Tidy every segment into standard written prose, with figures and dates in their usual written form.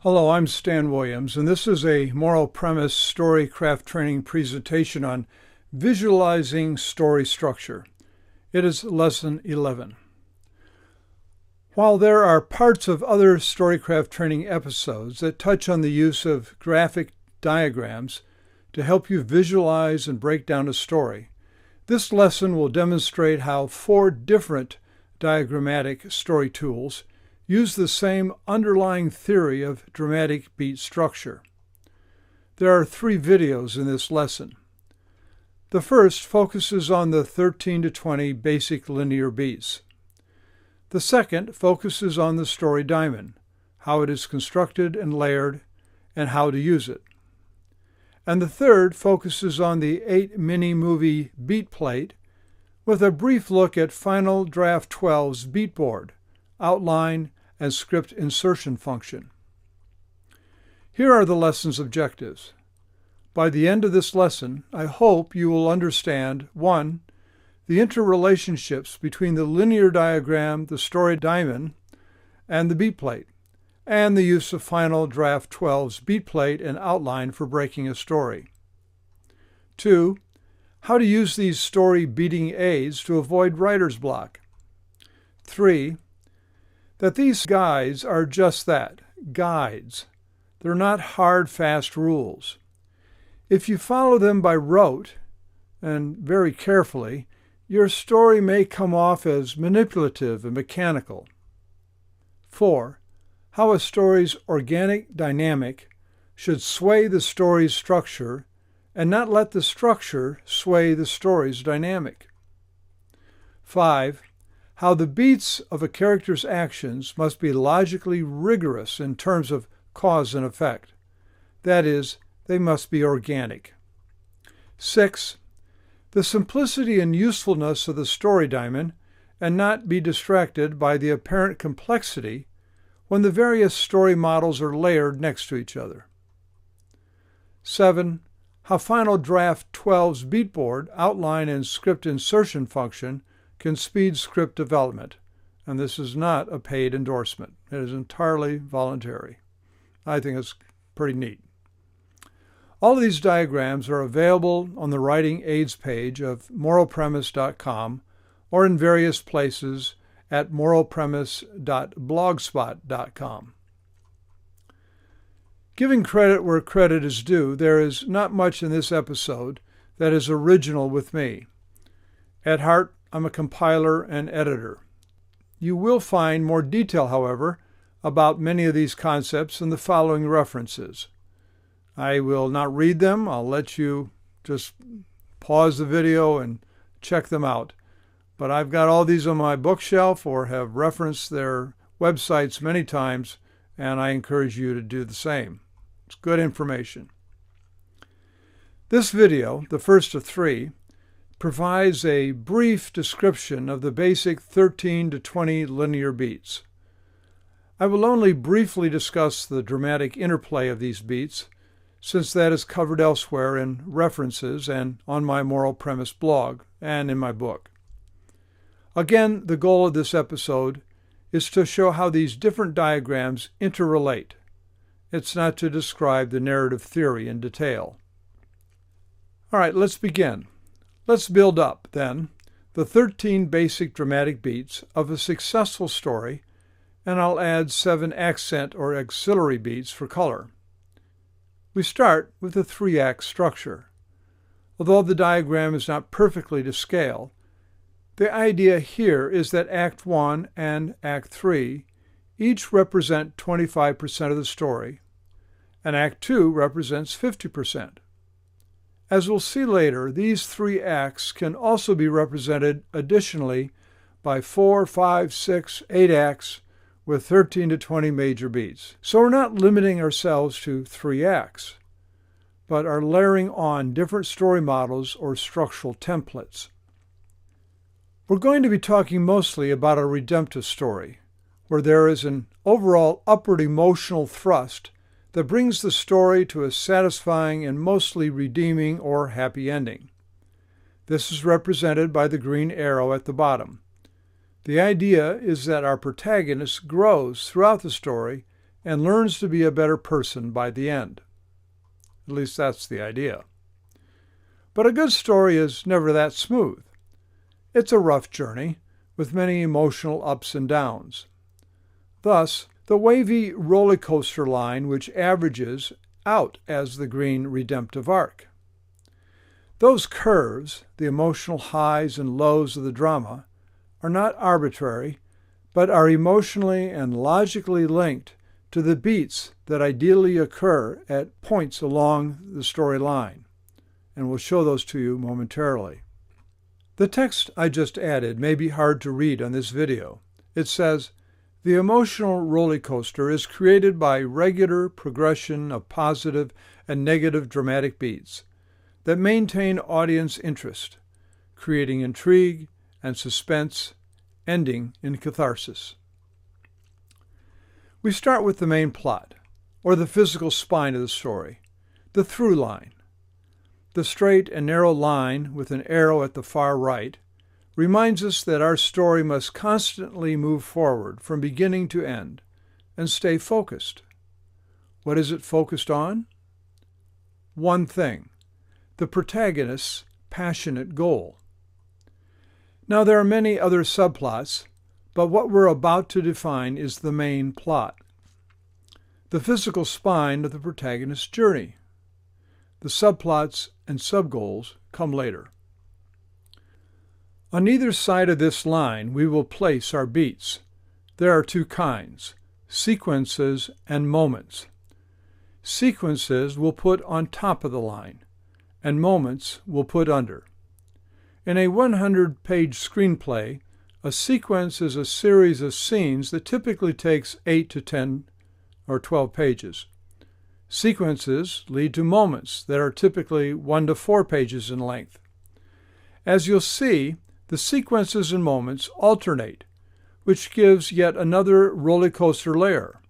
Hello, I'm Stan Williams, and this is a Moral Premise Storycraft Training presentation on visualizing story structure. It is Lesson 11. While there are parts of other Storycraft Training episodes that touch on the use of graphic diagrams to help you visualize and break down a story, this lesson will demonstrate how 4 different diagrammatic story tools use the same underlying theory of dramatic beat structure. There are 3 videos in this lesson. The first focuses on the 13 to 20 basic linear beats. The second focuses on the story diamond, how it is constructed and layered, and how to use it. And the third focuses on the 8 mini-movie beat plate with a brief look at Final Draft 12's beat board, outline, and script insertion function. Here are the lesson's objectives. By the end of this lesson, I hope you will understand 1. The interrelationships between the linear diagram, the story diamond, and the beat plate, and the use of Final Draft 12's beat plate and outline for breaking a story. 2. How to use these story beating aids to avoid writer's block. 3. That these guides are just that, guides. They're not hard, fast rules. If you follow them by rote, and very carefully, your story may come off as manipulative and mechanical. 4. How a story's organic dynamic should sway the story's structure and not let the structure sway the story's dynamic. 5. How the beats of a character's actions must be logically rigorous in terms of cause and effect. That is, they must be organic. 6. The simplicity and usefulness of the story diamond, and not be distracted by the apparent complexity when the various story models are layered next to each other. 7. How Final Draft 12's beatboard, outline, and script insertion function can speed script development, and this is not a paid endorsement. It is entirely voluntary. I think it's pretty neat. All of these diagrams are available on the Writing Aids page of moralpremise.com or in various places at moralpremise.blogspot.com. Giving credit where credit is due, there is not much in this episode that is original with me. At heart, I'm a compiler and editor. You will find more detail, however, about many of these concepts in the following references. I will not read them. I'll let you just pause the video and check them out. But I've got all these on my bookshelf or have referenced their websites many times, and I encourage you to do the same. It's good information. This video, the first of 3, provides a brief description of the basic 13 to 20 linear beats. I will only briefly discuss the dramatic interplay of these beats, since that is covered elsewhere in references and on my Moral Premise blog and in my book. Again, the goal of this episode is to show how these different diagrams interrelate. It's not to describe the narrative theory in detail. All right, let's begin. Let's build up, then, the 13 basic dramatic beats of a successful story, and I'll add 7 accent or auxiliary beats for color. We start with a 3-act structure. Although the diagram is not perfectly to scale, the idea here is that Act 1 and Act 3 each represent 25% of the story, and Act 2 represents 50%. As we'll see later, these 3 acts can also be represented additionally by 4, 5, 6, 8 acts with 13 to 20 major beats. So we're not limiting ourselves to 3 acts, but are layering on different story models or structural templates. We're going to be talking mostly about a redemptive story, where there is an overall upward emotional thrust that brings the story to a satisfying and mostly redeeming or happy ending. This is represented by the green arrow at the bottom. The idea is that our protagonist grows throughout the story and learns to be a better person by the end. At least that's the idea. But a good story is never that smooth. It's a rough journey with many emotional ups and downs. Thus, the wavy roller coaster line which averages out as the green redemptive arc. Those curves, the emotional highs and lows of the drama, are not arbitrary, but are emotionally and logically linked to the beats that ideally occur at points along the storyline, and we'll show those to you momentarily. The text I just added may be hard to read on this video. It says, "The emotional roller coaster is created by regular progression of positive and negative dramatic beats that maintain audience interest, creating intrigue and suspense, ending in catharsis." We start with the main plot, or the physical spine of the story, the through line. The straight and narrow line with an arrow at the far right reminds us that our story must constantly move forward from beginning to end and stay focused. What is it focused on? One thing, the protagonist's passionate goal. Now, there are many other subplots, but what we're about to define is the main plot, the physical spine of the protagonist's journey. The subplots and subgoals come later. On either side of this line, we will place our beats. There are two kinds, sequences and moments. Sequences we'll put on top of the line, and moments we'll put under. In a 100-page screenplay, a sequence is a series of scenes that typically takes 8 to 10 or 12 pages. Sequences lead to moments that are typically 1 to 4 pages in length. As you'll see, the sequences and moments alternate, which gives yet another roller coaster layer.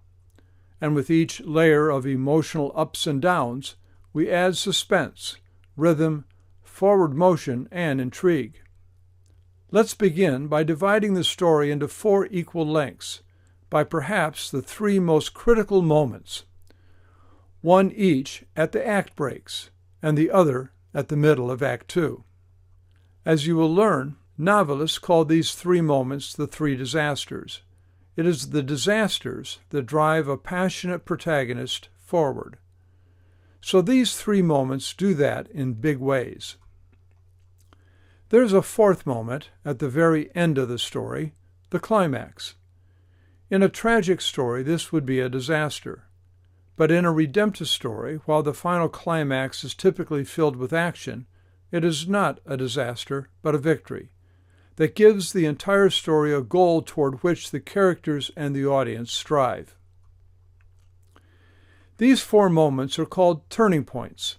And with each layer of emotional ups and downs, we add suspense, rhythm, forward motion, and intrigue. Let's begin by dividing the story into 4 equal lengths by perhaps the 3 most critical moments, one each at the act breaks and the other at the middle of Act 2. As you will learn, novelists call these 3 moments the 3 disasters. It is the disasters that drive a passionate protagonist forward. So these 3 moments do that in big ways. There's a 4th moment at the very end of the story, the climax. In a tragic story, this would be a disaster. But in a redemptive story, while the final climax is typically filled with action, it is not a disaster, but a victory that gives the entire story a goal toward which the characters and the audience strive. These 4 moments are called turning points,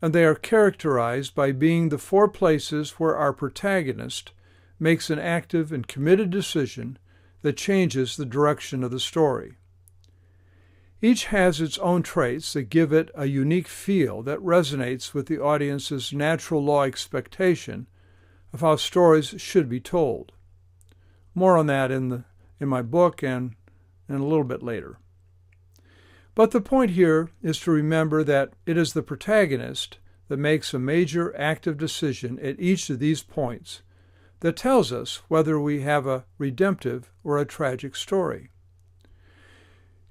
and they are characterized by being the 4 places where our protagonist makes an active and committed decision that changes the direction of the story. Each has its own traits that give it a unique feel that resonates with the audience's natural law expectation of how stories should be told. More on that in my book and a little bit later. But the point here is to remember that it is the protagonist that makes a major active decision at each of these points that tells us whether we have a redemptive or a tragic story.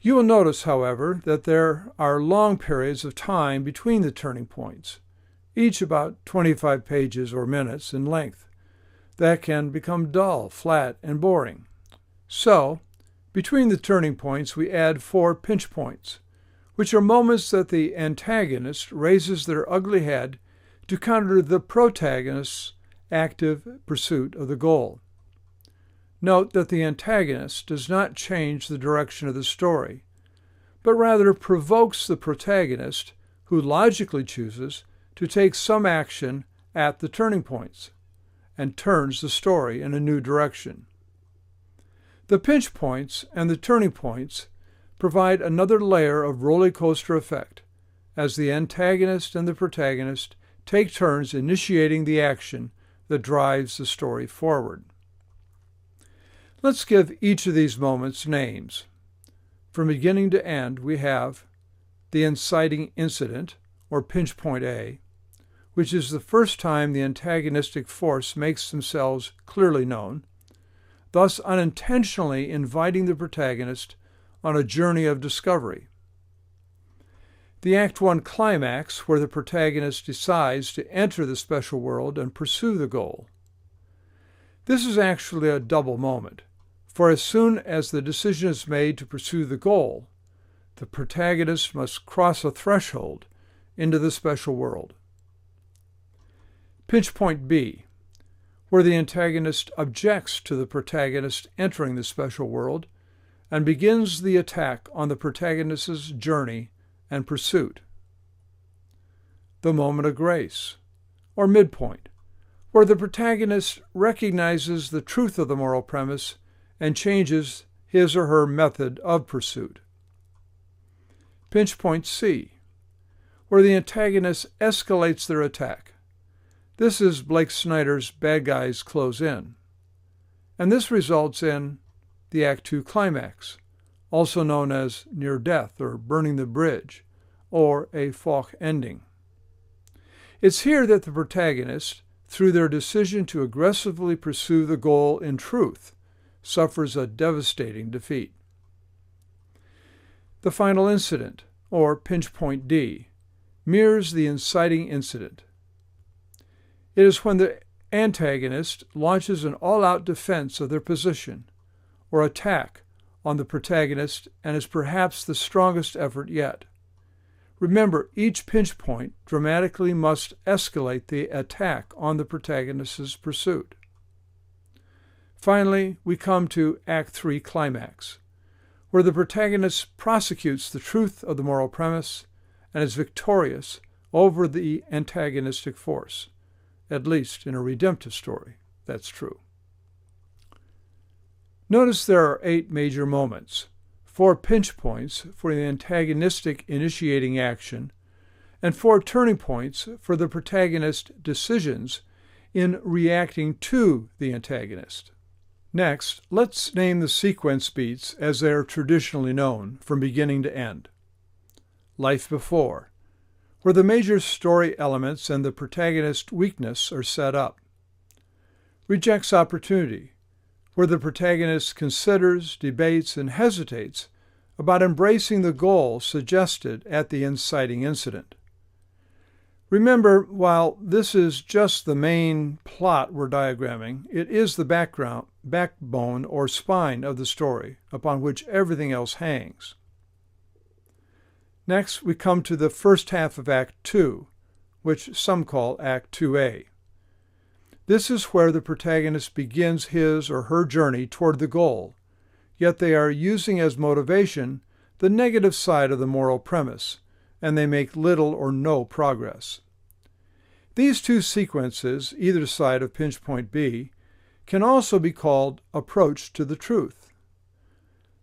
You will notice, however, that there are long periods of time between the turning points, each about 25 pages or minutes in length, that can become dull, flat, and boring. So, between the turning points, we add 4 pinch points, which are moments that the antagonist raises their ugly head to counter the protagonist's active pursuit of the goal. Note that the antagonist does not change the direction of the story, but rather provokes the protagonist, who logically chooses to take some action at the turning points, and turns the story in a new direction. The pinch points and the turning points provide another layer of roller coaster effect, as the antagonist and the protagonist take turns initiating the action that drives the story forward. Let's give each of these moments names. From beginning to end, we have the inciting incident, or pinch point A, which is the first time the antagonistic force makes themselves clearly known, thus unintentionally inviting the protagonist on a journey of discovery. The Act 1 climax, where the protagonist decides to enter the special world and pursue the goal. This is actually a double moment, for as soon as the decision is made to pursue the goal, the protagonist must cross a threshold into the special world. Pinch point B, where the antagonist objects to the protagonist entering the special world and begins the attack on the protagonist's journey and pursuit. The moment of grace, or midpoint, where the protagonist recognizes the truth of the moral premise and changes his or her method of pursuit. Pinch point C, where the antagonist escalates their attack. This is Blake Snyder's Bad Guys Close In, and this results in the Act 2 climax, also known as near death or burning the bridge, or a Falk ending. It's here that the protagonist, through their decision to aggressively pursue the goal in truth, suffers a devastating defeat. The final incident, or pinch point D, mirrors the inciting incident. It is when the antagonist launches an all-out defense of their position, or attack on the protagonist, and is perhaps the strongest effort yet. Remember, each pinch point dramatically must escalate the attack on the protagonist's pursuit. Finally, we come to Act 3 climax, where the protagonist prosecutes the truth of the moral premise and is victorious over the antagonistic force, at least in a redemptive story. That's true. Notice there are 8 major moments, 4 pinch points for the antagonistic initiating action, and 4 turning points for the protagonist's decisions in reacting to the antagonist. Next, let's name the sequence beats as they are traditionally known, from beginning to end. Life before, where the major story elements and the protagonist's weakness are set up. Rejects opportunity, where the protagonist considers, debates, and hesitates about embracing the goal suggested at the inciting incident. Remember, while this is just the main plot we're diagramming, it is the backbone or spine of the story upon which everything else hangs. Next, we come to the first half of Act 2, which some call Act 2A. This is where the protagonist begins his or her journey toward the goal, yet they are using as motivation the negative side of the moral premise, and they make little or no progress. These 2 sequences, either side of pinch point B, can also be called approach to the truth.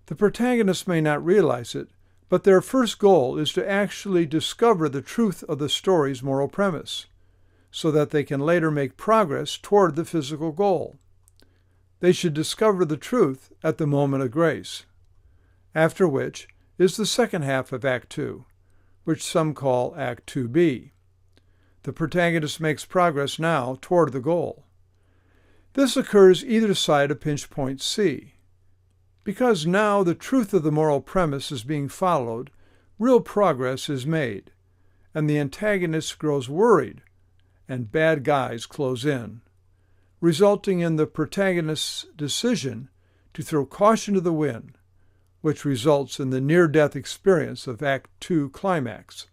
The protagonist may not realize it, but their first goal is to actually discover the truth of the story's moral premise, so that they can later make progress toward the physical goal. They should discover the truth at the moment of grace, after which is the second half of Act 2, which some call Act 2B. The protagonist makes progress now toward the goal. This occurs either side of pinch point C. Because now the truth of the moral premise is being followed, real progress is made, and the antagonist grows worried, and bad guys close in, resulting in the protagonist's decision to throw caution to the wind, which results in the near-death experience of Act 2 climax.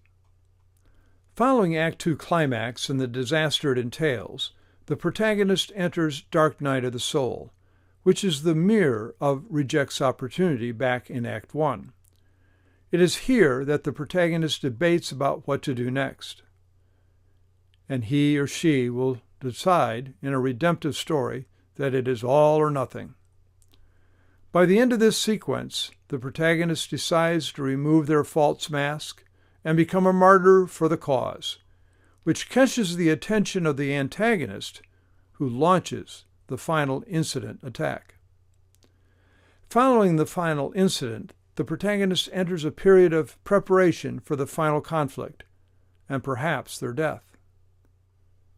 Following Act 2 climax and the disaster it entails, the protagonist enters dark night of the soul, which is the mirror of rejects opportunity back in Act 1. It is here that the protagonist debates about what to do next, and he or she will decide in a redemptive story that it is all or nothing. By the end of this sequence, the protagonist decides to remove their false mask and become a martyr for the cause, which catches the attention of the antagonist, who launches the final incident attack. Following the final incident, the protagonist enters a period of preparation for the final conflict, and perhaps their death.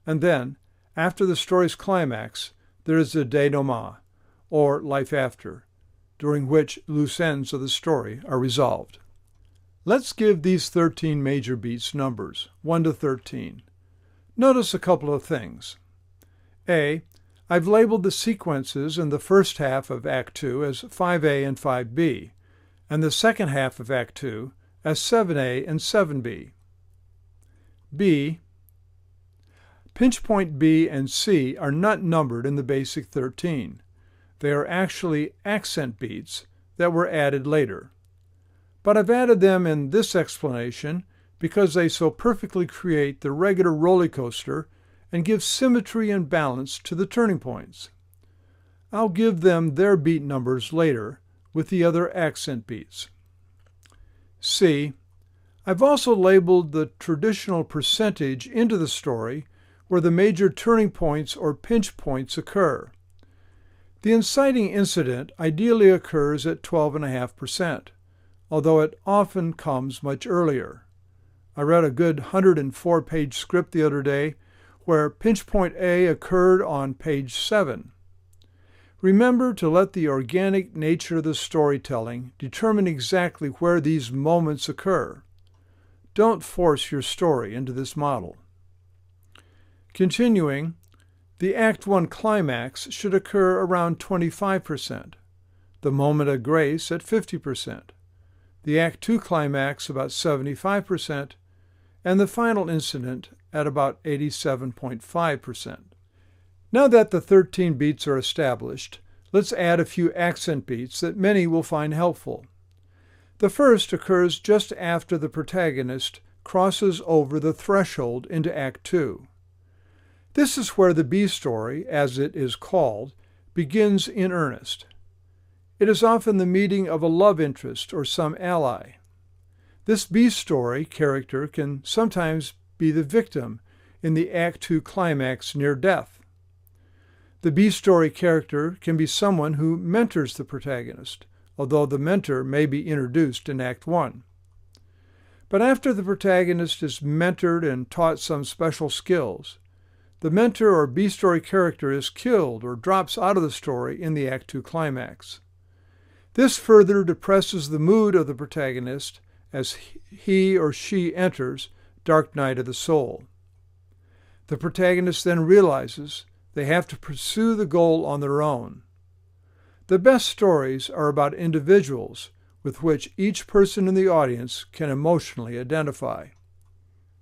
And then, after the story's climax, there is the denouement, or life after, during which loose ends of the story are resolved. Let's give these 13 major beats numbers, 1 to 13. Notice a couple of things. A, I've labeled the sequences in the first half of Act 2 as 5A and 5B, and the second half of Act 2 as 7A and 7B. B, pinch point B and C are not numbered in the basic 13. They are actually accent beats that were added later. But I've added them in this explanation because they so perfectly create the regular roller coaster and give symmetry and balance to the turning points. I'll give them their beat numbers later with the other accent beats. C, I've also labeled the traditional percentage into the story where the major turning points or pinch points occur. The inciting incident ideally occurs at 12.5%, although it often comes much earlier. I read a good 104-page script the other day where pinch point A occurred on page 7. Remember to let the organic nature of the storytelling determine exactly where these moments occur. Don't force your story into this model. Continuing, the Act 1 climax should occur around 25%, the moment of grace at 50%, the Act 2 climax about 75%, and the final incident at about 87.5%. Now that the 13 beats are established, let's add a few accent beats that many will find helpful. The first occurs just after the protagonist crosses over the threshold into Act 2. This is where the B story, as it is called, begins in earnest. It is often the meeting of a love interest or some ally. This B story character can sometimes be the victim in the Act 2 climax near death. The B story character can be someone who mentors the protagonist, although the mentor may be introduced in Act 1. But after the protagonist is mentored and taught some special skills, the mentor or B story character is killed or drops out of the story in the Act 2 climax. This further depresses the mood of the protagonist as he or she enters dark night of the soul. The protagonist then realizes they have to pursue the goal on their own. The best stories are about individuals with which each person in the audience can emotionally identify.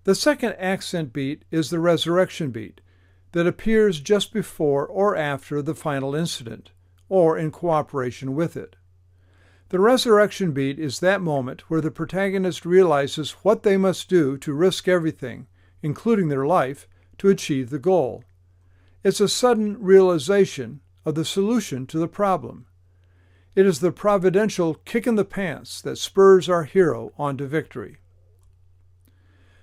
The second accent beat is the resurrection beat that appears just before or after the final incident, or in cooperation with it. The resurrection beat is that moment where the protagonist realizes what they must do to risk everything, including their life, to achieve the goal. It's a sudden realization of the solution to the problem. It is the providential kick in the pants that spurs our hero on to victory.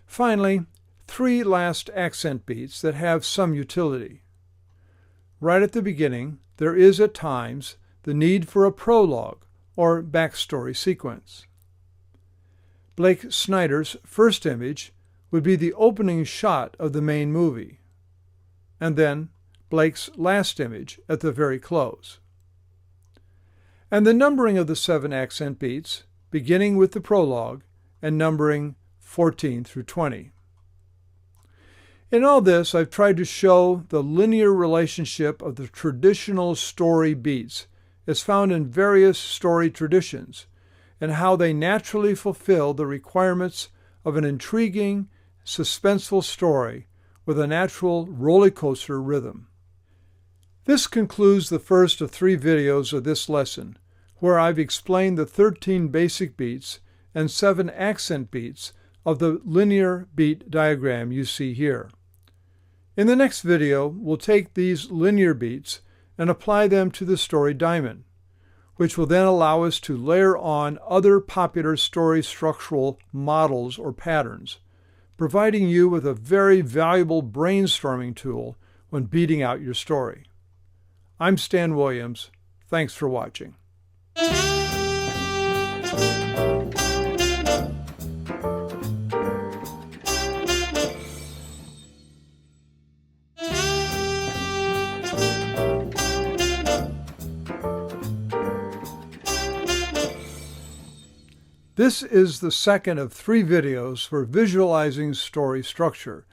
Finally, 3 last accent beats that have some utility. Right at the beginning, there is at times the need for a prologue or backstory sequence. Blake Snyder's first image would be the opening shot of the main movie, and then Blake's last image at the very close. And the numbering of the 7 accent beats, beginning with the prologue and numbering 14 through 20. In all this, I've tried to show the linear relationship of the traditional story beats as found in various story traditions, and how they naturally fulfill the requirements of an intriguing, suspenseful story with a natural roller coaster rhythm. This concludes the first of 3 videos of this lesson, where I've explained the 13 basic beats and 7 accent beats of the linear beat diagram you see here. In the next video, we'll take these linear beats and apply them to the story diamond, which will then allow us to layer on other popular story structural models or patterns, providing you with a very valuable brainstorming tool when beating out your story. I'm Stan Williams. Thanks for watching. This is the second of 3 videos for visualizing story structure,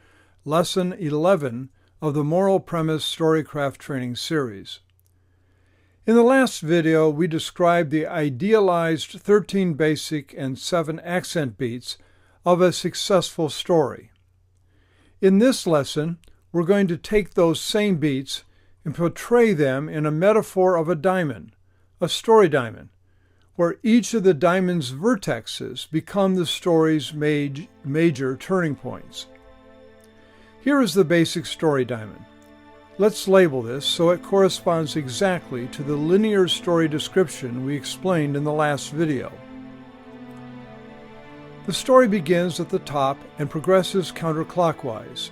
Lesson 11 of the Moral Premise Storycraft Training series. In the last video, we described the idealized 13 basic and 7 accent beats of a successful story. In this lesson, we're going to take those same beats and portray them in a metaphor of a diamond, a story diamond, where each of the diamond's vertexes become the story's major turning points. Here is the basic story diamond. Let's label this so it corresponds exactly to the linear story description we explained in the last video. The story begins at the top and progresses counterclockwise.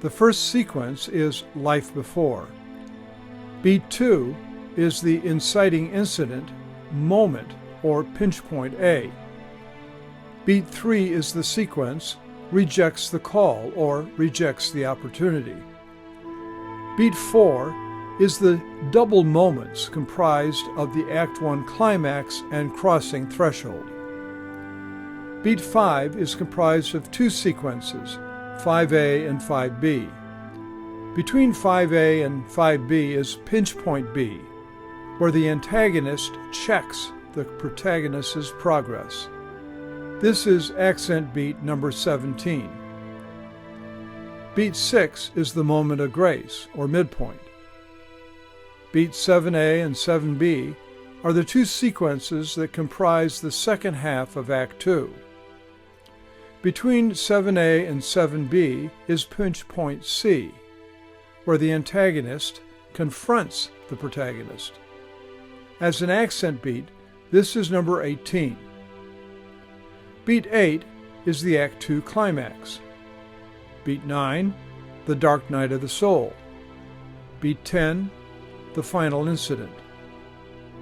The first sequence is Life Before. Beat 2 is the inciting incident, moment, or pinch point A. Beat 3 is the sequence, Rejects the Call, or Rejects the Opportunity. Beat 4 is the double moments comprised of the Act 1 climax and crossing threshold. Beat 5 is comprised of 2 sequences, 5A and 5B. Between 5A and 5B is pinch point B, where the antagonist checks the protagonist's progress. This is accent beat number 17. Beat 6 is the moment of grace, or midpoint. Beat 7A and 7B are the 2 sequences that comprise the second half of Act 2. Between 7A and 7B is pinch point C, where the antagonist confronts the protagonist. As an accent beat, this is number 18. Beat 8 is the Act 2 climax. Beat 9, the dark night of the soul. Beat 10, the final incident.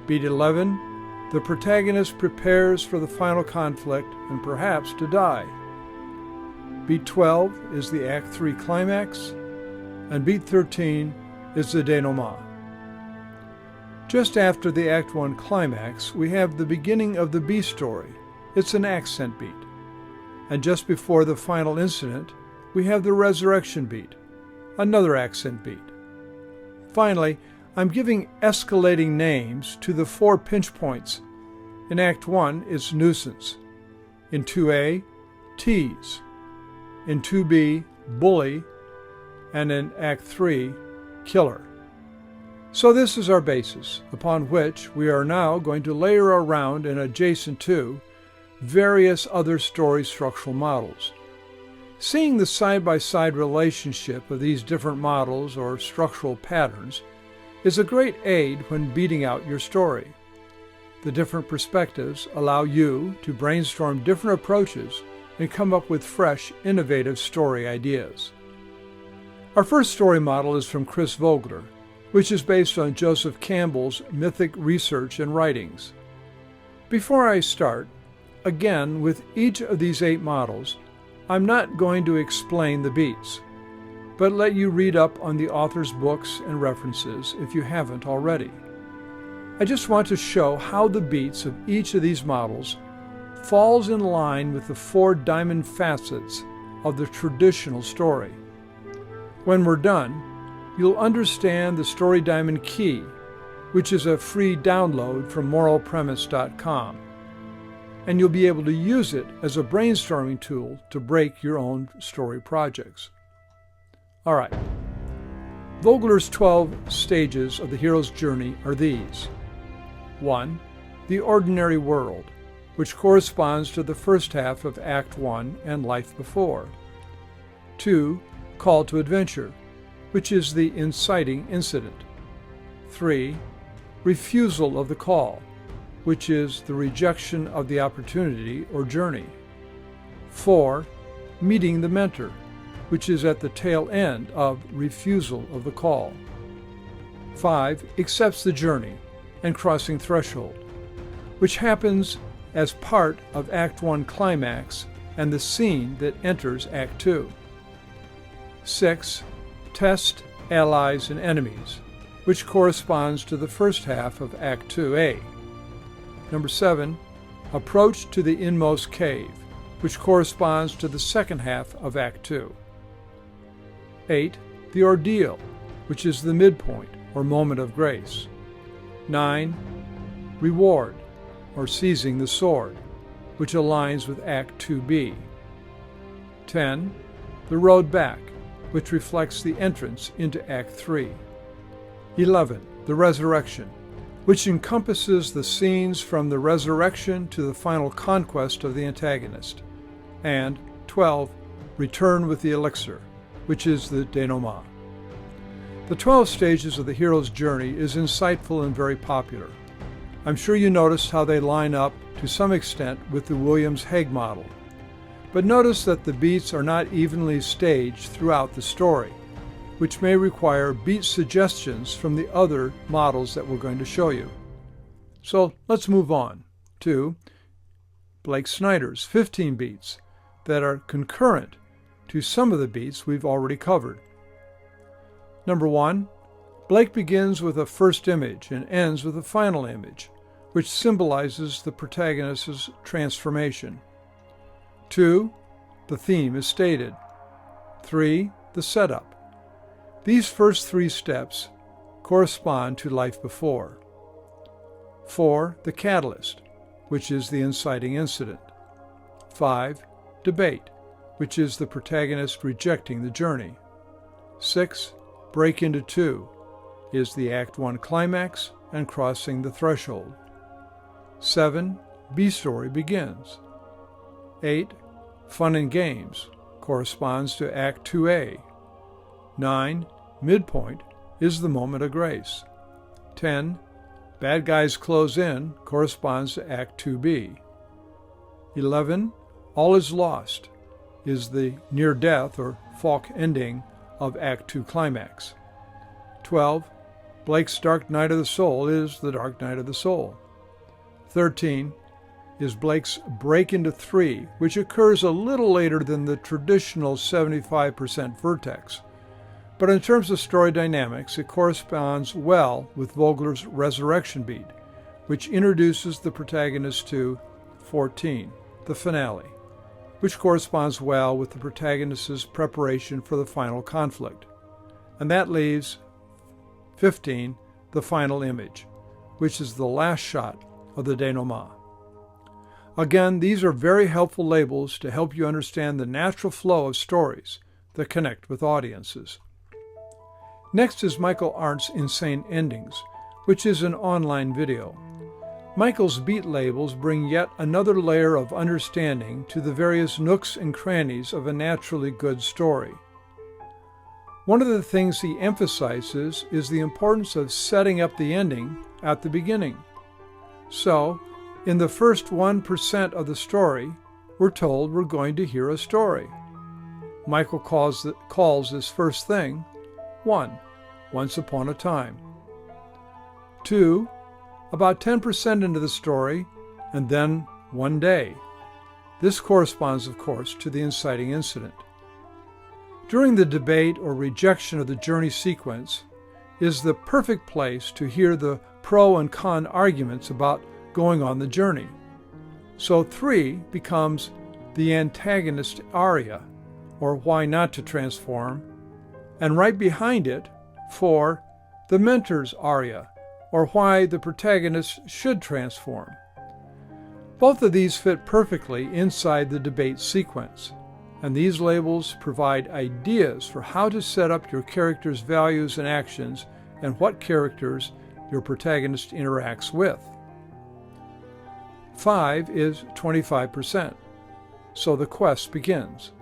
Beat 11, the protagonist prepares for the final conflict and perhaps to die. Beat 12 is the Act 3 climax, and Beat 13 is the denouement. Just after the Act 1 climax, we have the beginning of the B story. It's an accent beat. And just before the final incident, we have the resurrection beat, another accent beat. Finally, I'm giving escalating names to the 4 pinch points. In Act 1, it's nuisance. In 2A, tease. In 2B, bully. And in Act 3, killer. So this is our basis, upon which we are now going to layer around and adjacent to various other story structural models. Seeing the side-by-side relationship of these different models or structural patterns is a great aid when beating out your story. The different perspectives allow you to brainstorm different approaches and come up with fresh, innovative story ideas. Our first story model is from Chris Vogler, which is based on Joseph Campbell's mythic research and writings. Before I start, again, with each of these 8 models, I'm not going to explain the beats, but let you read up on the author's books and references if you haven't already. I just want to show how the beats of each of these models falls in line with the 4 diamond facets of the traditional story. When we're done, you'll understand the Story Diamond Key, which is a free download from moralpremise.com, and you'll be able to use it as a brainstorming tool to break your own story projects. All right. Vogler's 12 stages of the hero's journey are these. 1. The ordinary world, which corresponds to the first half of Act 1 and Life Before. 2. Call to adventure, which is the inciting incident. 3. Refusal of the call, which is the rejection of the opportunity or journey. 4. Meeting the mentor, which is at the tail end of refusal of the call. 5. Accepts the journey and crossing threshold, which happens as part of Act 1 climax and the scene that enters Act 2. 6. Test, allies, and enemies, which corresponds to the first half of Act 2A. Number 7. approach to the inmost cave, which corresponds to the second half of Act 2. 8. The ordeal, which is the midpoint or moment of grace. 9. Reward, or seizing the sword, which aligns with Act 2b. 10. The road back, which reflects the entrance into Act 3. 11. The resurrection, which encompasses the scenes from the resurrection to the final conquest of the antagonist. And 12. Return with the elixir, which is the denouement. The 12 stages of the hero's journey is insightful and very popular. I'm sure you noticed how they line up to some extent with the Williams-Hague model. But notice that the beats are not evenly staged throughout the story, which may require beat suggestions from the other models that we're going to show you. So let's move on to Blake Snyder's 15 beats that are concurrent to some of the beats we've already covered. Number 1, Blake begins with a first image and ends with a final image, which symbolizes the protagonist's transformation. 2, the theme is stated. 3, the setup. These first 3 steps correspond to life before. 4, the catalyst, which is the inciting incident. 5, debate, which is the protagonist rejecting the journey. 6, break into 2, is the Act 1 climax and crossing the threshold. 7, B-story begins. 8, fun and games, corresponds to Act 2A. 9, midpoint, is the moment of grace. 10, bad guys close in, corresponds to Act 2B. 11, all is lost, is the near-death or Falk ending of Act 2 climax. 12, Blake's Dark Night of the Soul is the Dark Night of the Soul. 13 is Blake's break into 3, which occurs a little later than the traditional 75% vertex. But in terms of story dynamics, it corresponds well with Vogler's resurrection beat, which introduces the protagonist to 14, the finale, which corresponds well with the protagonist's preparation for the final conflict. And that leaves 15, the final image, which is the last shot of the denouement. Again, these are very helpful labels to help you understand the natural flow of stories that connect with audiences. Next is Michael Arndt's Insane Endings, which is an online video. Michael's beat labels bring yet another layer of understanding to the various nooks and crannies of a naturally good story. One of the things he emphasizes is the importance of setting up the ending at the beginning. So, in the first 1% of the story, we're told we're going to hear a story. Michael calls this first thing 1, Once Upon a Time. 2, about 10% into the story, and then One Day. This corresponds, of course, to the inciting incident. During the debate or rejection of the journey sequence is the perfect place to hear the pro and con arguments about going on the journey. So 3 becomes the antagonist aria, or why not to transform, and right behind it, 4, the mentor's aria, or why the protagonist should transform. Both of these fit perfectly inside the debate sequence, and these labels provide ideas for how to set up your character's values and actions and what characters your protagonist interacts with. 5 is 25%, so the quest begins.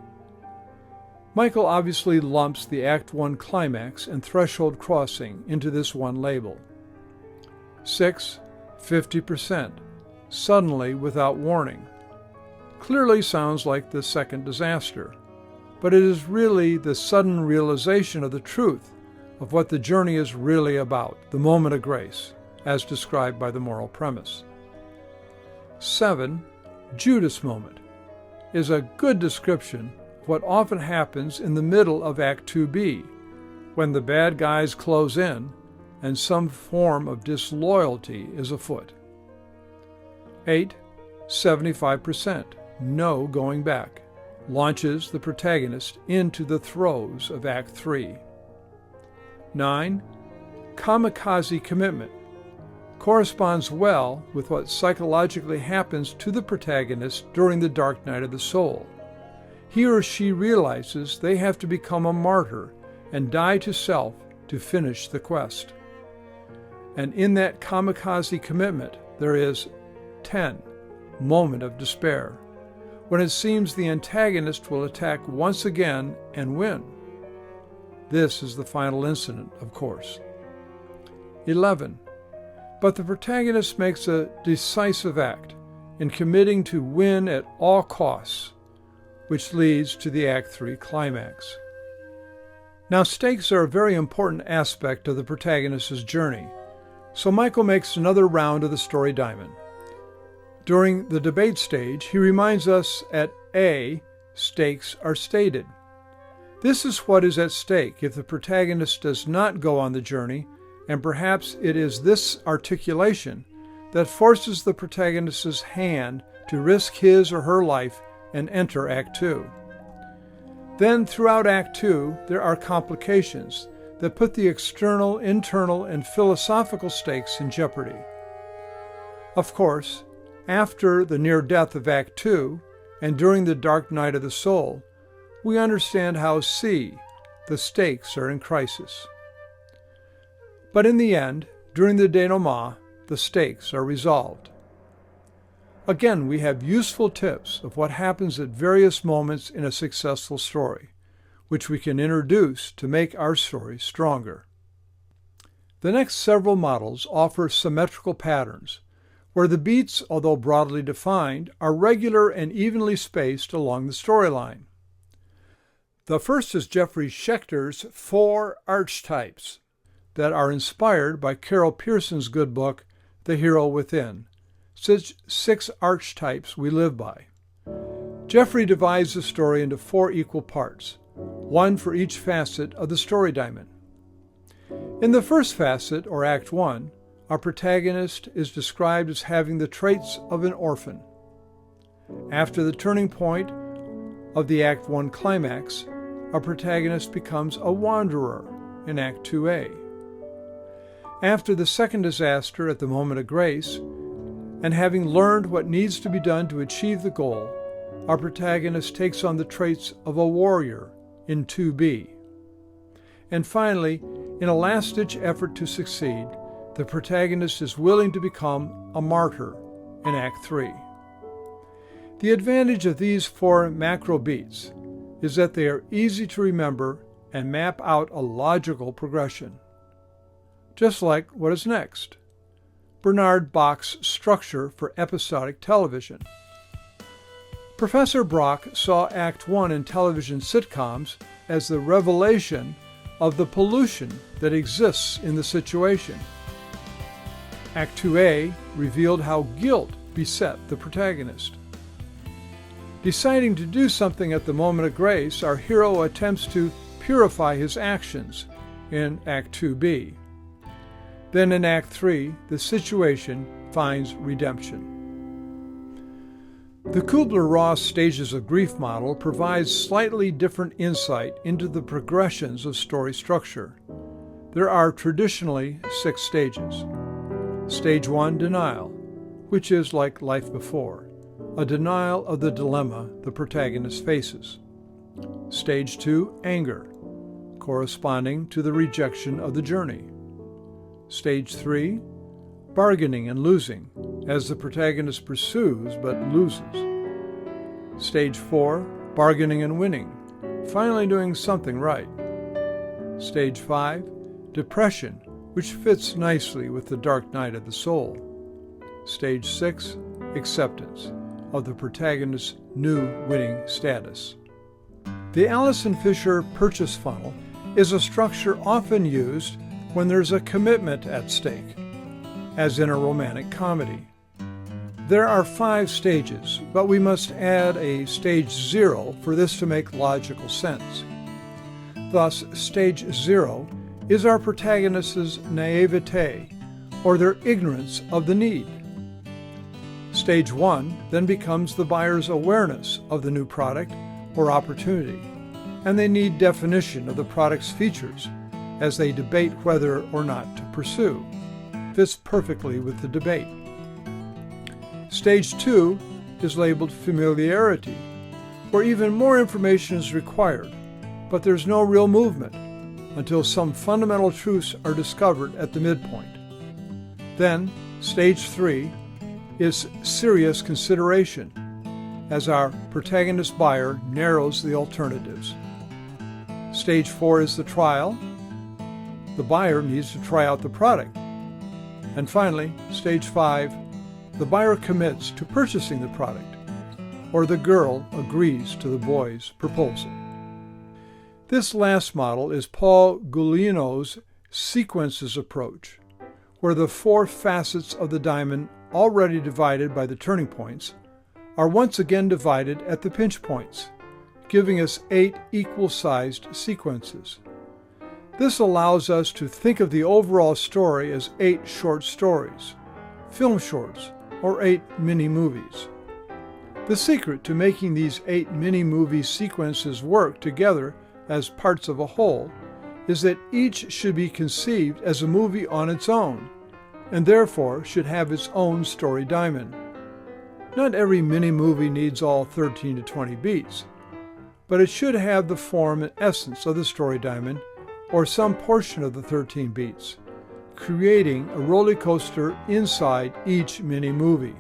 Michael obviously lumps the Act 1 climax and threshold crossing into this one label. 6, 50%, suddenly without warning. Clearly sounds like the second disaster, but it is really the sudden realization of the truth of what the journey is really about, the moment of grace, as described by the moral premise. 7, Judas moment, is a good description of what often happens in the middle of Act 2b, when the bad guys close in and some form of disloyalty is afoot. 8, 75%, no going back, launches the protagonist into the throes of Act 3. 9. Kamikaze commitment corresponds well with what psychologically happens to the protagonist during the dark night of the soul. He or she realizes they have to become a martyr and die to self to finish the quest. And in that kamikaze commitment, there is 10. Moment of despair, when it seems the antagonist will attack once again and win. This is the final incident, of course. 11. But the protagonist makes a decisive act in committing to win at all costs, which leads to the Act 3 climax. Now, stakes are a very important aspect of the protagonist's journey, so Michael makes another round of the story diamond. During the debate stage, he reminds us at A, stakes are stated. This is what is at stake if the protagonist does not go on the journey, and perhaps it is this articulation that forces the protagonist's hand to risk his or her life and enter Act 2. Then throughout Act 2, there are complications that put the external, internal, and philosophical stakes in jeopardy. Of course, after the near death of Act 2 and during the dark night of the soul, we understand how C, the stakes are in crisis. But in the end, during the denouement, the stakes are resolved. Again, we have useful tips of what happens at various moments in a successful story, which we can introduce to make our story stronger. The next several models offer symmetrical patterns, where the beats, although broadly defined, are regular and evenly spaced along the storyline. The first is Jeffrey Schechter's 4 archetypes that are inspired by Carol Pearson's good book, The Hero Within, 6 archetypes we live by. Jeffrey divides the story into 4 equal parts, one for each facet of the story diamond. In the first facet, or Act 1, our protagonist is described as having the traits of an orphan. After the turning point of the Act 1 climax, our protagonist becomes a wanderer in Act 2A. After the second disaster at the moment of grace, and having learned what needs to be done to achieve the goal, our protagonist takes on the traits of a warrior in 2B. And finally, in a last-ditch effort to succeed, the protagonist is willing to become a martyr in Act 3. The advantage of these 4 macro beats is that they are easy to remember and map out a logical progression. Just like what is next, Bernard Bach's structure for episodic television. Professor Brock saw Act 1 in television sitcoms as the revelation of the pollution that exists in the situation. Act 2A revealed how guilt beset the protagonist. Deciding to do something at the moment of grace, our hero attempts to purify his actions in Act 2B. Then in Act 3, the situation finds redemption. The Kubler-Ross stages of grief model provides slightly different insight into the progressions of story structure. There are traditionally 6 stages. Stage 1, denial, which is like life before, a denial of the dilemma the protagonist faces. Stage 2, anger, corresponding to the rejection of the journey. Stage 3, bargaining and losing, as the protagonist pursues but loses. Stage 4, bargaining and winning, finally doing something right. Stage 5, depression, which fits nicely with the dark night of the soul. Stage 6, acceptance of the protagonist's new winning status. The Allison Fisher purchase funnel is a structure often used when there's a commitment at stake, as in a romantic comedy. There are 5 stages, but we must add a stage 0 for this to make logical sense. Thus, stage 0 is our protagonist's naivete, or their ignorance of the need. Stage 1 then becomes the buyer's awareness of the new product or opportunity, and they need definition of the product's features as they debate whether or not to pursue. Fits perfectly with the debate. Stage 2 is labeled familiarity, where even more information is required, but there's no real movement until some fundamental truths are discovered at the midpoint. Then, Stage 3 is serious consideration, as our protagonist buyer narrows the alternatives. Stage 4 is the trial. The buyer needs to try out the product. And finally, Stage 5, the buyer commits to purchasing the product, or the girl agrees to the boy's proposal. This last model is Paul Guglielmo's sequences approach, where the 4 facets of the diamond, already divided by the turning points, are once again divided at the pinch points, giving us 8 equal-sized sequences. This allows us to think of the overall story as 8 short stories, film shorts, or 8 mini-movies. The secret to making these 8 mini-movie sequences work together as parts of a whole is that each should be conceived as a movie on its own, and therefore should have its own story diamond. Not every mini-movie needs all 13 to 20 beats, but it should have the form and essence of the story diamond, or some portion of the 13 beats, creating a roller coaster inside each mini-movie.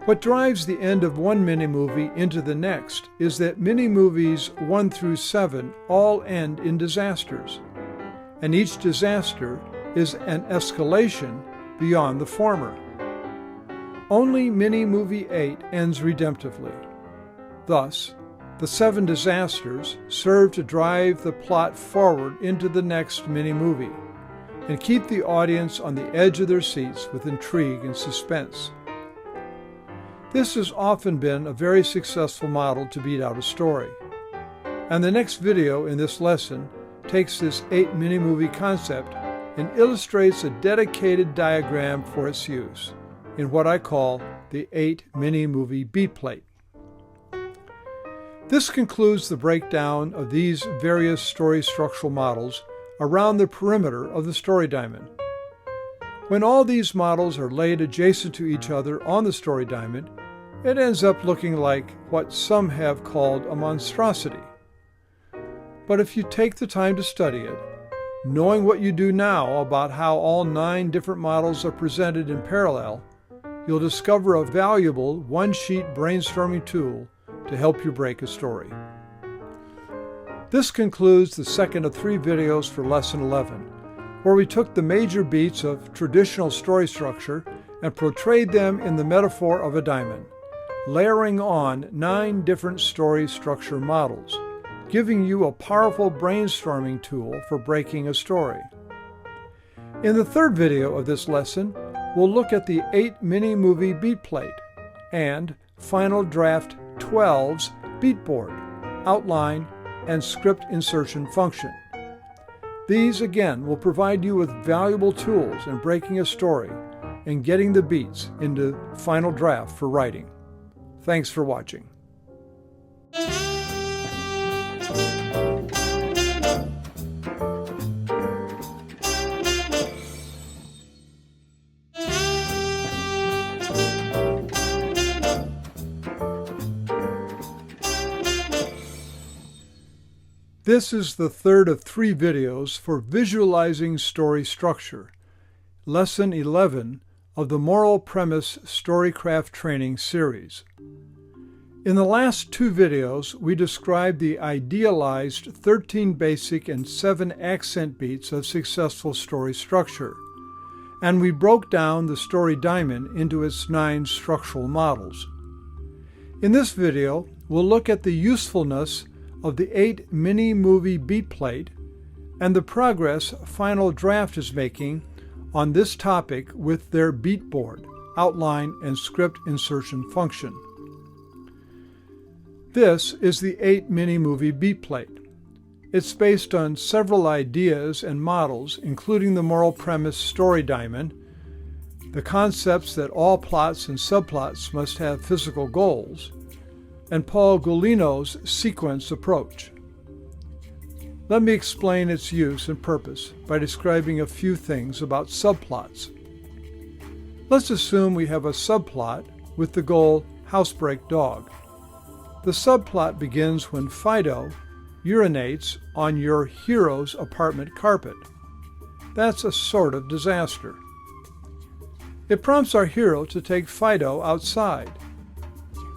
What drives the end of one mini-movie into the next is that mini-movies 1 through 7 all end in disasters, and each disaster is an escalation beyond the former. Only mini-movie 8 ends redemptively. Thus, the 7 disasters serve to drive the plot forward into the next mini-movie and keep the audience on the edge of their seats with intrigue and suspense. This has often been a very successful model to beat out a story. And the next video in this lesson takes this 8 mini-movie concept and illustrates a dedicated diagram for its use in what I call the 8 mini-movie beat plate. This concludes the breakdown of these various story structural models around the perimeter of the story diamond. When all these models are laid adjacent to each other on the story diamond, it ends up looking like what some have called a monstrosity. But if you take the time to study it, knowing what you do now about how all 9 different models are presented in parallel, you'll discover a valuable one-sheet brainstorming tool to help you break a story. This concludes the second of 3 videos for Lesson 11, where we took the major beats of traditional story structure and portrayed them in the metaphor of a diamond, layering on 9 different story structure models, giving you a powerful brainstorming tool for breaking a story. In the third video of this lesson, we'll look at the 8 mini-movie beat plate and Final Draft 12's beat board, outline, and script insertion function. These, again, will provide you with valuable tools in breaking a story and getting the beats into Final Draft for writing. Thanks for watching. This is the third of 3 videos for visualizing story structure, Lesson 11 of the Moral Premise Storycraft Training series. In the last 2 videos, we described the idealized 13 basic and 7 accent beats of successful story structure, and we broke down the story diamond into its 9 structural models. In this video, we'll look at the usefulness of the 8 mini-movie beat plate and the progress Final Draft is making on this topic with their beat board, outline, and script insertion function. This is the 8 mini-movie beat plate. It's based on several ideas and models, including the Moral Premise Story Diamond, the concepts that all plots and subplots must have physical goals, and Paul Gulino's sequence approach. Let me explain its use and purpose by describing a few things about subplots. Let's assume we have a subplot with the goal housebreak dog. The subplot begins when Fido urinates on your hero's apartment carpet. That's a sort of disaster. It prompts our hero to take Fido outside,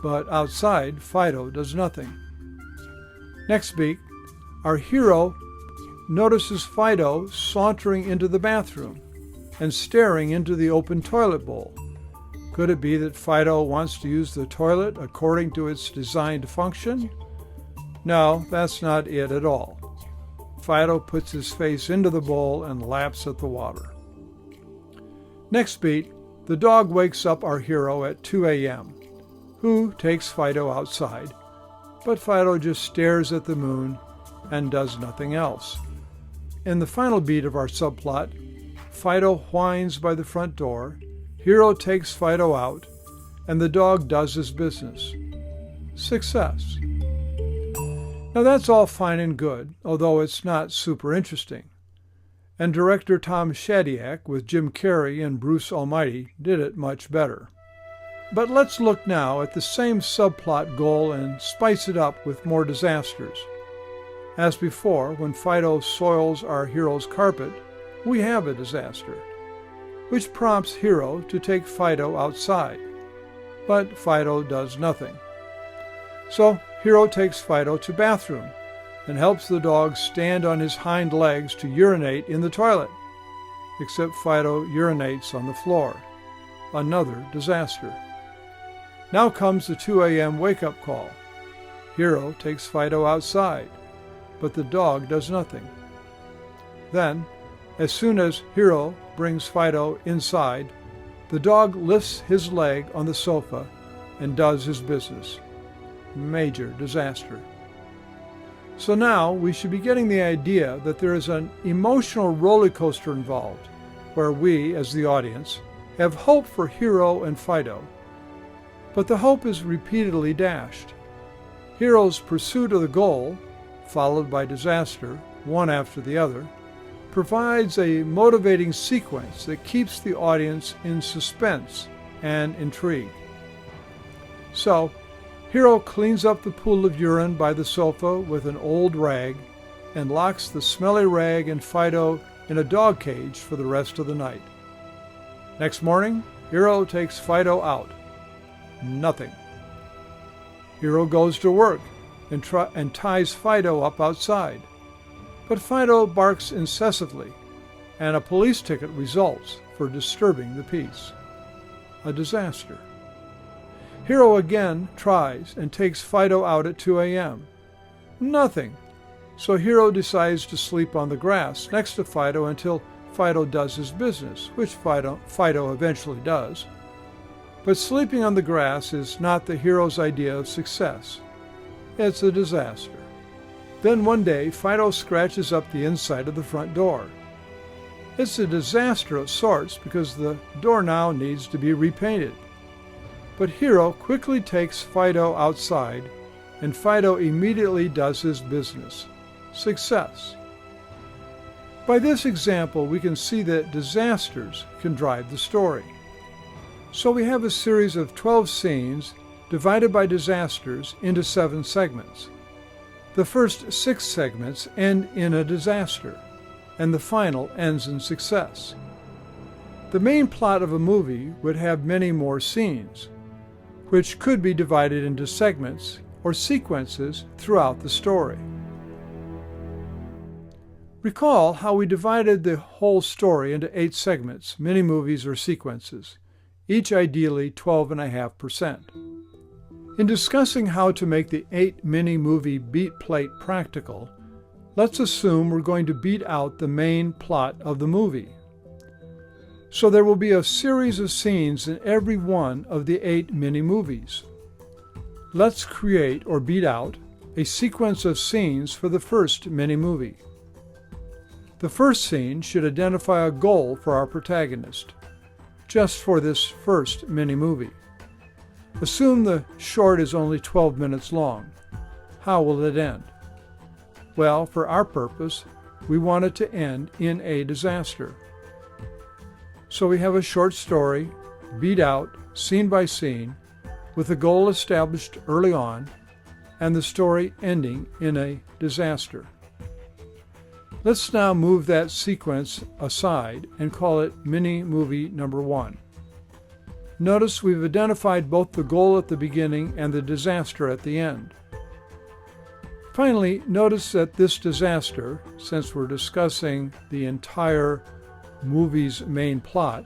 but outside Fido does nothing. Next beat, our hero notices Fido sauntering into the bathroom and staring into the open toilet bowl. Could it be that Fido wants to use the toilet according to its designed function? No, that's not it at all. Fido puts his face into the bowl and laps at the water. Next beat, the dog wakes up our hero at 2 a.m., who takes Fido outside, but Fido just stares at the moon and does nothing else. In the final beat of our subplot, Fido whines by the front door, hero takes Fido out, and the dog does his business. Success. Now that's all fine and good, although it's not super interesting. And director Tom Shadyac with Jim Carrey and Bruce Almighty did it much better. But let's look now at the same subplot goal and spice it up with more disasters. As before, when Fido soils our hero's carpet, we have a disaster, which prompts hero to take Fido outside. But Fido does nothing. So hero takes Fido to bathroom and helps the dog stand on his hind legs to urinate in the toilet, except Fido urinates on the floor. Another disaster. Now comes the 2 a.m. wake-up call. Hero takes Fido outside, but the dog does nothing. Then, as soon as hero brings Fido inside, the dog lifts his leg on the sofa and does his business. Major disaster. So now we should be getting the idea that there is an emotional roller coaster involved, where we, as the audience, have hope for hero and Fido. But the hope is repeatedly dashed. Hero's pursuit of the goal, followed by disaster, one after the other, provides a motivating sequence that keeps the audience in suspense and intrigue. So, hero cleans up the pool of urine by the sofa with an old rag and locks the smelly rag and Fido in a dog cage for the rest of the night. Next morning, hero takes Fido out. Nothing. Hero goes to work and ties Fido up outside. But Fido barks incessantly, and a police ticket results for disturbing the peace. A disaster. Hero again tries and takes Fido out at 2 a.m. Nothing. So hero decides to sleep on the grass next to Fido until Fido does his business, which Fido eventually does. But sleeping on the grass is not the hero's idea of success. It's a disaster. Then one day, Fido scratches up the inside of the front door. It's a disaster of sorts because the door now needs to be repainted. But hero quickly takes Fido outside, and Fido immediately does his business. Success. By this example, we can see that disasters can drive the story. So we have a series of 12 scenes divided by disasters into 7 segments. The first 6 segments end in a disaster, and the final ends in success. The main plot of a movie would have many more scenes, which could be divided into segments or sequences throughout the story. Recall how we divided the whole story into 8 segments, mini-movies or sequences, each ideally 12.5%. In discussing how to make the 8 mini-movie beat plate practical, let's assume we're going to beat out the main plot of the movie. So there will be a series of scenes in every one of the 8 mini-movies. Let's create or beat out a sequence of scenes for the first mini-movie. The first scene should identify a goal for our protagonist. just for this first mini-movie. Assume the short is only 12 minutes long. How will it end? Well, for our purpose, we want it to end in a disaster. So we have a short story, beat out, scene by scene, with a goal established early on, and the story ending in a disaster. Let's now move that sequence aside and call it mini-movie number 1. Notice we've identified both the goal at the beginning and the disaster at the end. Finally, notice that this disaster, since we're discussing the entire movie's main plot,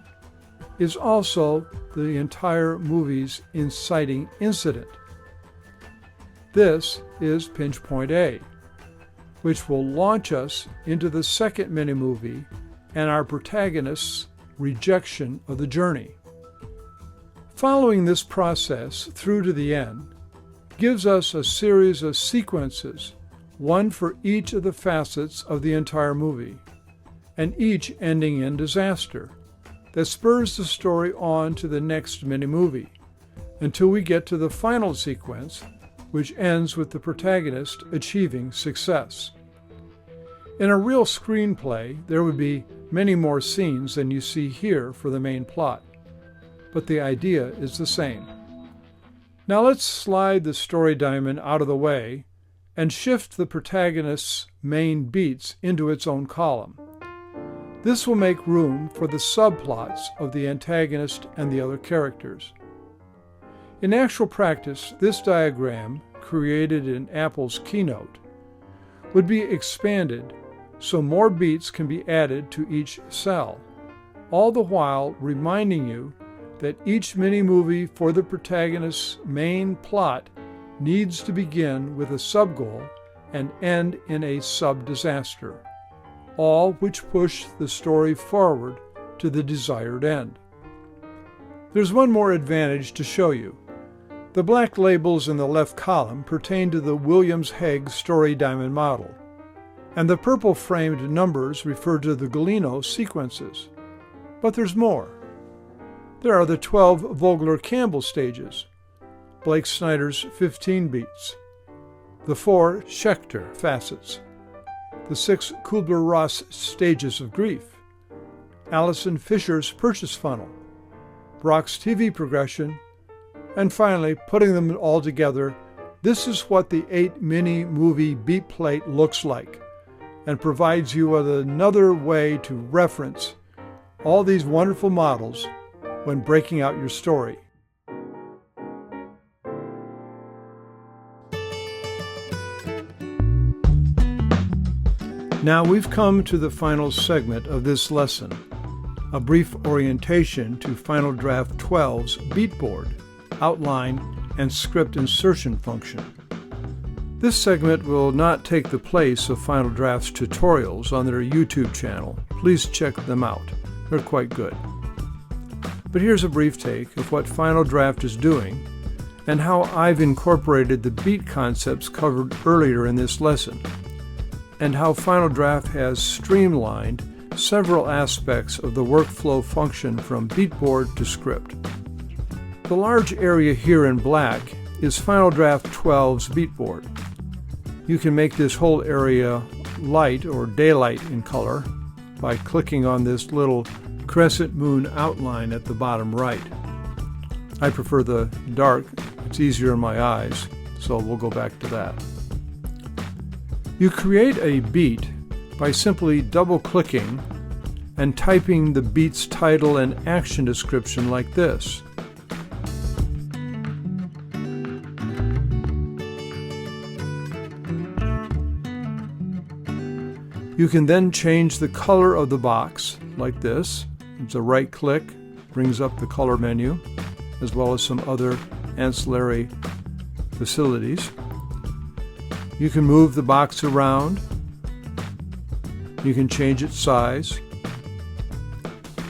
is also the entire movie's inciting incident. This is pinch point A, which will launch us into the second mini-movie and our protagonist's rejection of the journey. Following this process through to the end gives us a series of sequences, one for each of the facets of the entire movie, and each ending in disaster, that spurs the story on to the next mini-movie, until we get to the final sequence, which ends with the protagonist achieving success. In a real screenplay, there would be many more scenes than you see here for the main plot, but the idea is the same. Now let's slide the story diamond out of the way and shift the protagonist's main beats into its own column. This will make room for the subplots of the antagonist and the other characters. In actual practice, this diagram, created in Apple's Keynote, would be expanded so more beats can be added to each cell, all the while reminding you that each mini-movie for the protagonist's main plot needs to begin with a sub-goal and end in a sub-disaster, all which push the story forward to the desired end. There's one more advantage to show you. The black labels in the left column pertain to the Williams-Hague story diamond model, and the purple framed numbers refer to the Galeno sequences. But there's more. There are the 12 Vogler-Campbell stages, Blake Snyder's 15 beats, the 4 Schechter facets, the 6 Kubler-Ross stages of grief, Alison Fisher's purchase funnel, Brock's TV progression, and finally, putting them all together, this is what the 8 mini-movie beat plate looks like, and provides you with another way to reference all these wonderful models when breaking out your story. Now we've come to the final segment of this lesson, a brief orientation to Final Draft 12's beat board, outline, and script insertion function. This segment will not take the place of Final Draft's tutorials on their YouTube channel. Please check them out. They're quite good. But here's a brief take of what Final Draft is doing and how I've incorporated the beat concepts covered earlier in this lesson, and how Final Draft has streamlined several aspects of the workflow function from beatboard to script. The large area here in black is Final Draft 12's beatboard. You can make this whole area light or daylight in color by clicking on this little crescent moon outline at the bottom right. I prefer the dark. It's easier in my eyes, so we'll go back to that. You create a beat by simply double-clicking and typing the beat's title and action description like this. You can then change the color of the box like this. It's a right click, brings up the color menu, as well as some other ancillary facilities. You can move the box around. You can change its size.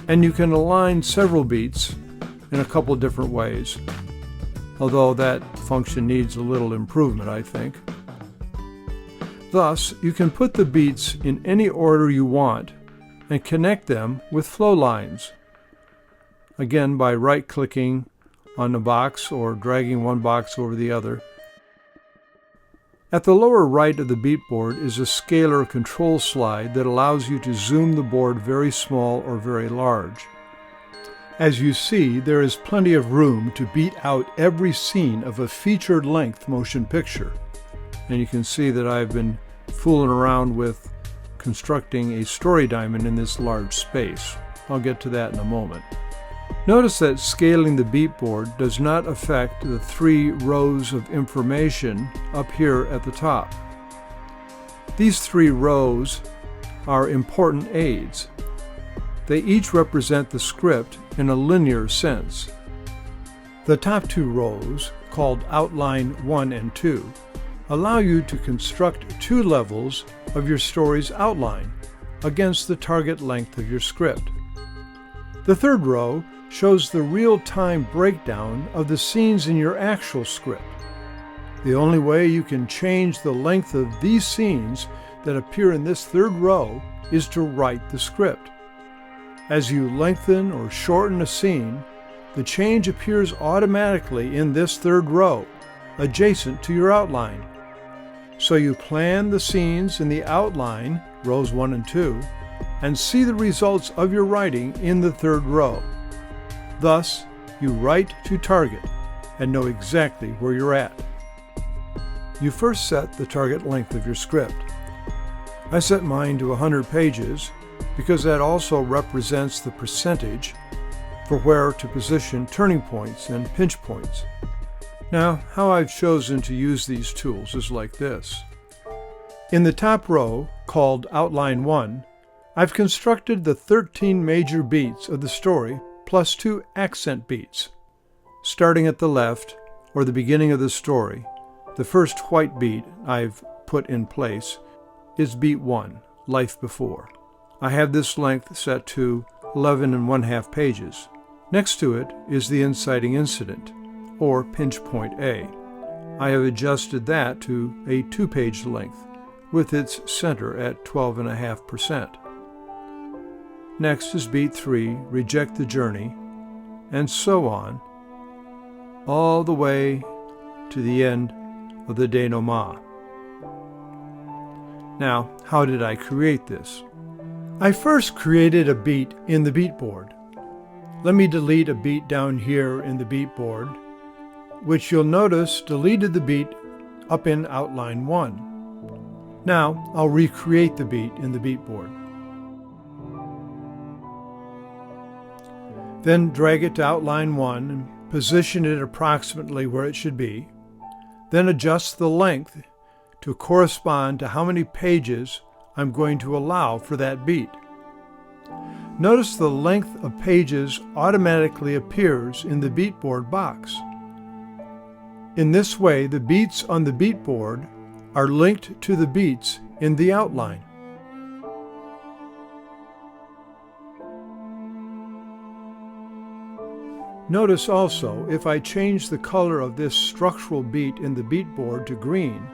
And you can align several beats in a couple different ways, although that function needs a little improvement, I think. Thus, you can put the beats in any order you want and connect them with flow lines. again by right-clicking on the box or dragging one box over the other. At the lower right of the beat board is a scalar control slide that allows you to zoom the board very small or very large. As you see, there is plenty of room to beat out every scene of a feature-length motion picture. And you can see that I've been fooling around with constructing a story diamond in this large space. I'll get to that in a moment. Notice that scaling the beat board does not affect the 3 rows of information up here at the top. These 3 rows are important aids. They each represent the script in a linear sense. The top 2 rows, called Outline 1 and 2, allow you to construct 2 levels of your story's outline against the target length of your script. The 3rd row shows the real-time breakdown of the scenes in your actual script. The only way you can change the length of these scenes that appear in this 3rd row is to write the script. As you lengthen or shorten a scene, the change appears automatically in this 3rd row, adjacent to your outline. So you plan the scenes in the outline, rows 1 and 2, and see the results of your writing in the 3rd row. Thus, you write to target and know exactly where you're at. You first set the target length of your script. I set mine to 100 pages because that also represents the percentage for where to position turning points and pinch points. Now, how I've chosen to use these tools is like this. In the top row, called Outline 1, I've constructed the 13 major beats of the story plus 2 accent beats. Starting at the left, or the beginning of the story, the first white beat I've put in place is beat 1, Life Before. I have this length set to 11 1/2 pages. Next to it is the inciting incident, or pinch point A. I have adjusted that to a 2-page length, with its center at 12.5%. Next is beat 3, Reject the Journey, and so on, all the way to the end of the denouement. Now, how did I create this? I first created a beat in the beat board. Let me delete a beat down here in the beat board, which you'll notice deleted the beat up in Outline 1. Now, I'll recreate the beat in the beat board. Then drag it to Outline 1 and position it approximately where it should be. Then adjust the length to correspond to how many pages I'm going to allow for that beat. Notice the length of pages automatically appears in the beat board box. In this way, the beats on the beat board are linked to the beats in the outline. Notice also, if I change the color of this structural beat in the beat board to green,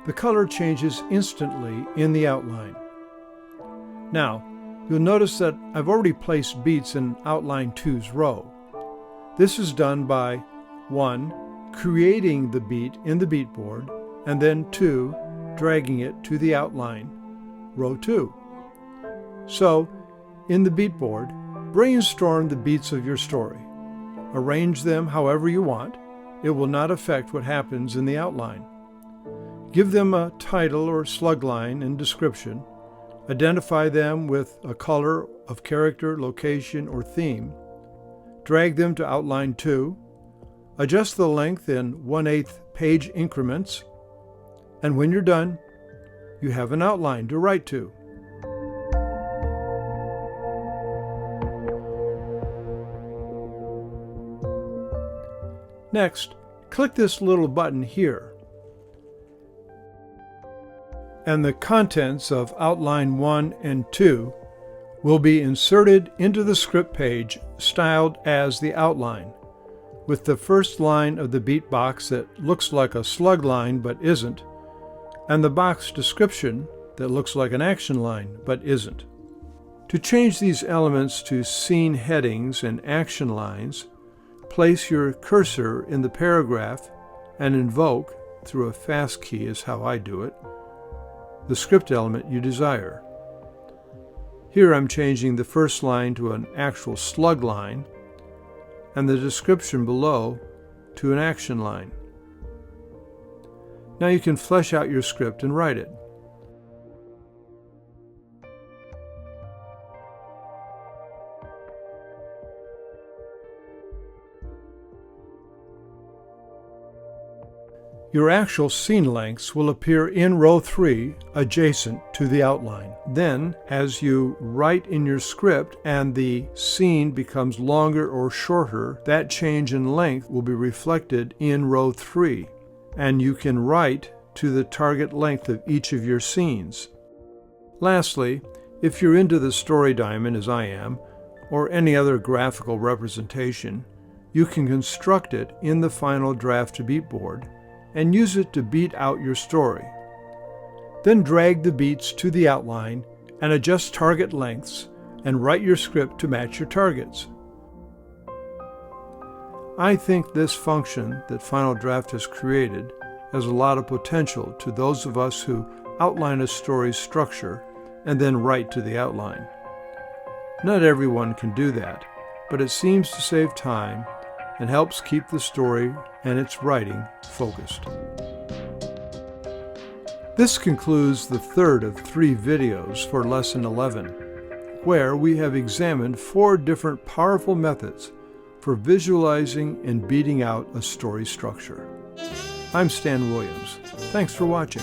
the color changes instantly in the outline. Now, you'll notice that I've already placed beats in Outline 2's row. This is done by 1. Creating the beat in the beat board, and then 2. Dragging it to the outline, row 2. So, in the beat board, brainstorm the beats of your story. Arrange them however you want. It will not affect what happens in the outline. Give them a title or slugline and description. Identify them with a color of character, location, or theme. Drag them to Outline 2. Adjust the length in 1/8 page increments. And when you're done, you have an outline to write to. Next, click this little button here, and the contents of Outline 1 and 2 will be inserted into the script page styled as the outline, with the first line of the beat box that looks like a slug line but isn't, and the box description that looks like an action line but isn't. To change these elements to scene headings and action lines, place your cursor in the paragraph and invoke, through a fast key is how I do it, the script element you desire. Here I'm changing the first line to an actual slug line and the description below to an action line. Now you can flesh out your script and write it. Your actual scene lengths will appear in row 3, adjacent to the outline. Then, as you write in your script and the scene becomes longer or shorter, that change in length will be reflected in row 3, and you can write to the target length of each of your scenes. Lastly, if you're into the story diamond, as I am, or any other graphical representation, you can construct it in the final draft to beat board and use it to beat out your story. Then drag the beats to the outline and adjust target lengths and write your script to match your targets. I think this function that Final Draft has created has a lot of potential to those of us who outline a story's structure and then write to the outline. Not everyone can do that, but it seems to save time and helps keep the story and its writing focused. This concludes the third of 3 videos for Lesson 11, where we have examined 4 different powerful methods for visualizing and beating out a story structure. I'm Stan Williams. Thanks for watching.